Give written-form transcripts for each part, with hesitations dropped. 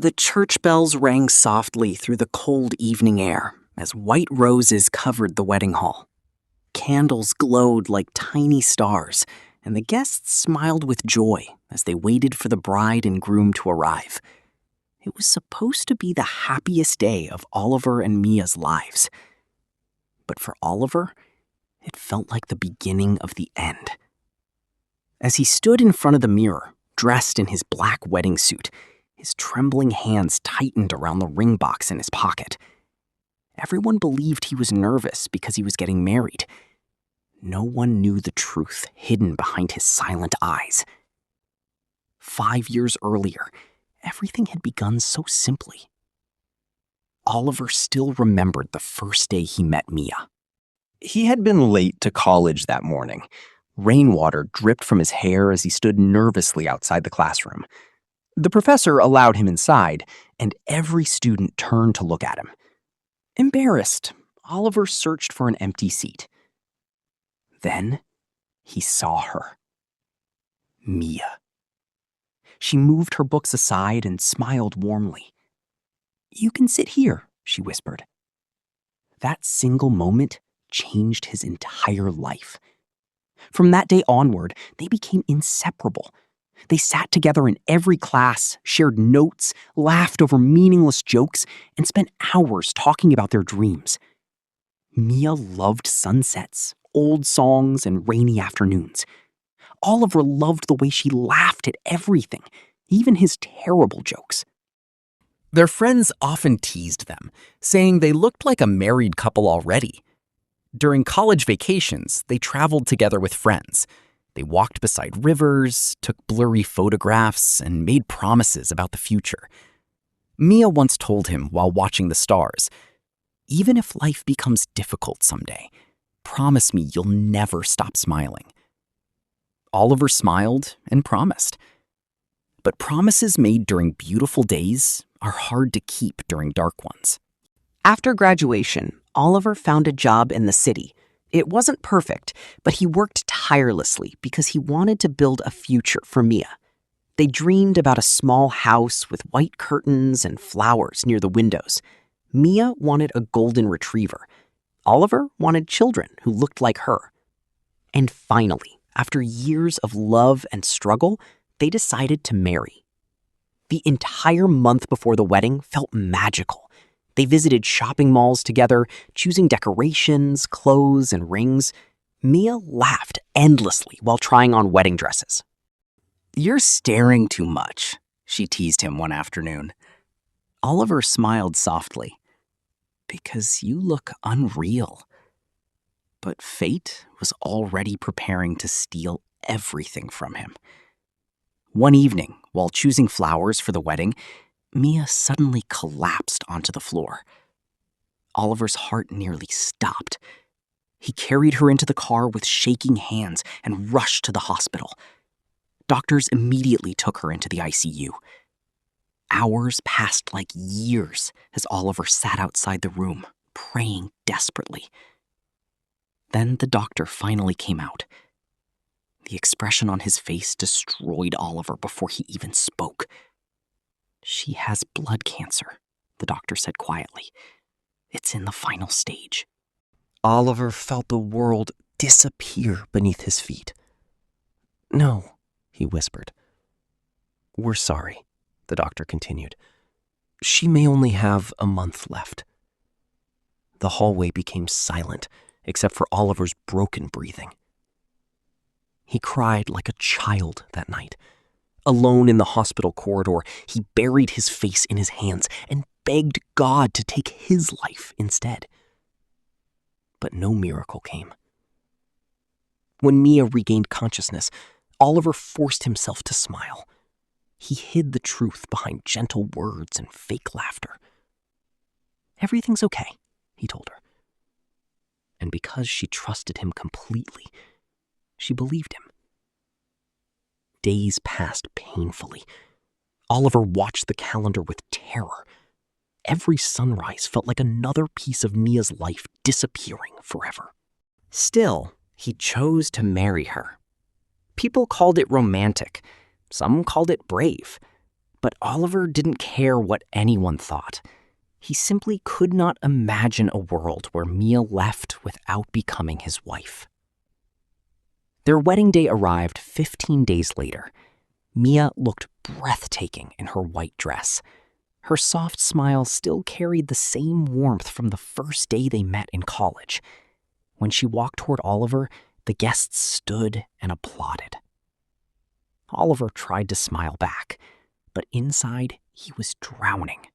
The church bells rang softly through the cold evening air as white roses covered the wedding hall. Candles glowed like tiny stars, and the guests smiled with joy as they waited for the bride and groom to arrive. It was supposed to be the happiest day of Oliver and Mia's lives. But for Oliver, it felt like the beginning of the end. As he stood in front of the mirror, dressed in his black wedding suit, his trembling hands tightened around the ring box in his pocket. Everyone believed he was nervous because he was getting married. No one knew the truth hidden behind his silent eyes. 5 years earlier, everything had begun so simply. Oliver still remembered the first day he met Mia. He had been late to college that morning. Rainwater dripped from his hair as he stood nervously outside the classroom. The professor allowed him inside, and every student turned to look at him. Embarrassed, Oliver searched for an empty seat. Then he saw her. Mia. She moved her books aside and smiled warmly. "You can sit here," she whispered. That single moment changed his entire life. From that day onward, they became inseparable. They sat together in every class, shared notes, laughed over meaningless jokes, and spent hours talking about their dreams. Mia loved sunsets, old songs, and rainy afternoons. Oliver loved the way she laughed at everything, even his terrible jokes. Their friends often teased them, saying they looked like a married couple already. During college vacations, they traveled together with friends. They walked beside rivers, took blurry photographs, and made promises about the future. Mia once told him while watching the stars, "Even if life becomes difficult someday, promise me you'll never stop smiling." Oliver smiled and promised. But promises made during beautiful days are hard to keep during dark ones. After graduation, Oliver found a job in the city. It wasn't perfect, but he worked tirelessly because he wanted to build a future for Mia. They dreamed about a small house with white curtains and flowers near the windows. Mia wanted a golden retriever. Oliver wanted children who looked like her. And finally, after years of love and struggle, they decided to marry. The entire month before the wedding felt magical. They visited shopping malls together, choosing decorations, clothes, and rings. Mia laughed endlessly while trying on wedding dresses. "You're staring too much," she teased him one afternoon. Oliver smiled softly. "Because you look unreal." But fate was already preparing to steal everything from him. One evening, while choosing flowers for the wedding, Mia suddenly collapsed onto the floor. Oliver's heart nearly stopped. He carried her into the car with shaking hands and rushed to the hospital. Doctors immediately took her into the ICU. Hours passed like years as Oliver sat outside the room, praying desperately. Then the doctor finally came out. The expression on his face destroyed Oliver before he even spoke. "She has blood cancer," the doctor said quietly. "It's in the final stage." Oliver felt the world disappear beneath his feet. "No," he whispered. "We're sorry," the doctor continued. "She may only have a month left." The hallway became silent, except for Oliver's broken breathing. He cried like a child that night. Alone in the hospital corridor, he buried his face in his hands and begged God to take his life instead. But no miracle came. When Mia regained consciousness, Oliver forced himself to smile. He hid the truth behind gentle words and fake laughter. "Everything's okay," he told her. And because she trusted him completely, she believed him. Days passed painfully. Oliver watched the calendar with terror. Every sunrise felt like another piece of Mia's life disappearing forever. Still, he chose to marry her. People called it romantic. Some called it brave. But Oliver didn't care what anyone thought. He simply could not imagine a world where Mia left without becoming his wife. Their wedding day arrived 15 days later. Mia looked breathtaking in her white dress. Her soft smile still carried the same warmth from the first day they met in college. When she walked toward Oliver, the guests stood and applauded. Oliver tried to smile back, but inside he was drowning.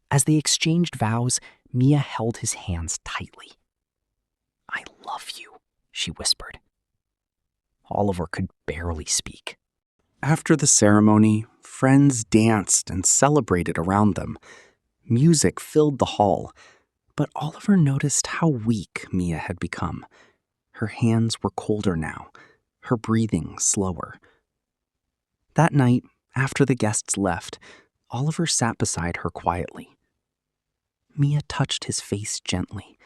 As they exchanged vows, Mia held his hands tightly. "I love you," she whispered. Oliver could barely speak. After the ceremony, friends danced and celebrated around them. Music filled the hall, but Oliver noticed how weak Mia had become. Her hands were colder now, her breathing slower. That night, after the guests left, Oliver sat beside her quietly. Mia touched his face gently.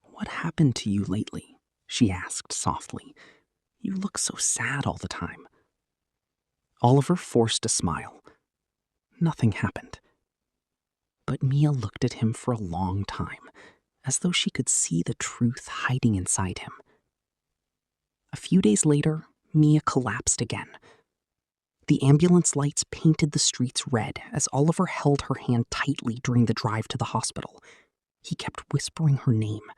"What happened to you lately?" she asked softly. "You look so sad all the time." Oliver forced a smile. Nothing happened. But Mia looked at him for a long time, as though she could see the truth hiding inside him. A few days later, Mia collapsed again. The ambulance lights painted the streets red as Oliver held her hand tightly during the drive to the hospital. He kept whispering her name,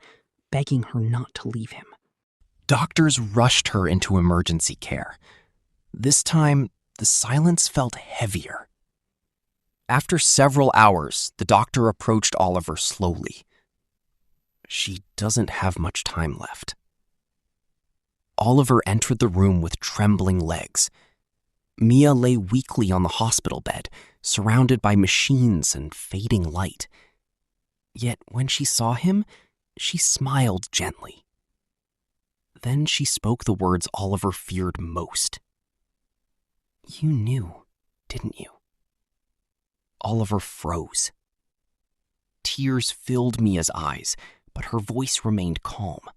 begging her not to leave him. Doctors rushed her into emergency care. This time, the silence felt heavier. After several hours, the doctor approached Oliver slowly. "She doesn't have much time left." Oliver entered the room with trembling legs. Mia lay weakly on the hospital bed, surrounded by machines and fading light. Yet when she saw him, she smiled gently. Then she spoke the words Oliver feared most. "You knew, didn't you?" Oliver froze. Tears filled Mia's eyes, but her voice remained calm.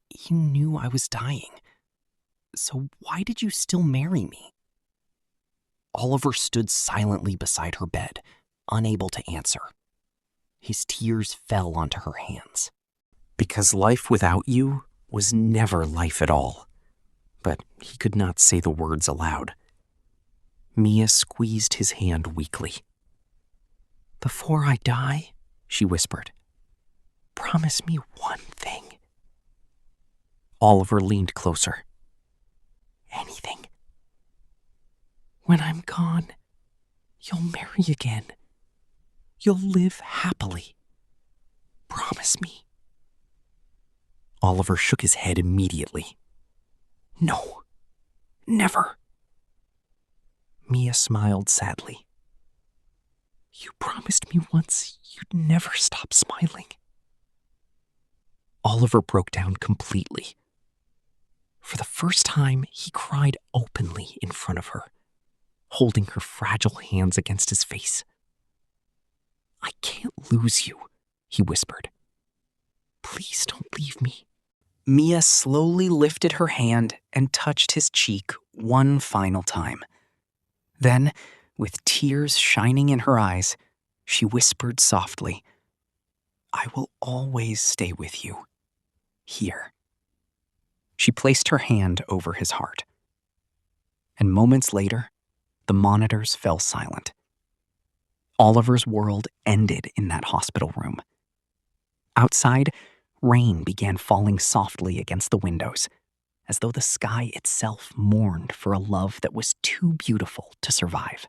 "You knew I was dying. So why did you still marry me?" Oliver stood silently beside her bed, unable to answer. His tears fell onto her hands. "Because life without you was never life at all." But he could not say the words aloud. Mia squeezed his hand weakly. "Before I die," she whispered, "promise me one thing." Oliver leaned closer. "Anything. When I'm gone, you'll marry again. You'll live happily. Promise me." Oliver shook his head immediately. "No, never." Mia smiled sadly. "You promised me once you'd never stop smiling." Oliver broke down completely. For the first time, he cried openly in front of her, holding her fragile hands against his face. "I can't lose you," he whispered. "Please don't leave me." Mia slowly lifted her hand and touched his cheek one final time. Then, with tears shining in her eyes, she whispered softly, "I will always stay with you, here." She placed her hand over his heart. And moments later, the monitors fell silent. Oliver's world ended in that hospital room. Outside, rain began falling softly against the windows, as though the sky itself mourned for a love that was too beautiful to survive.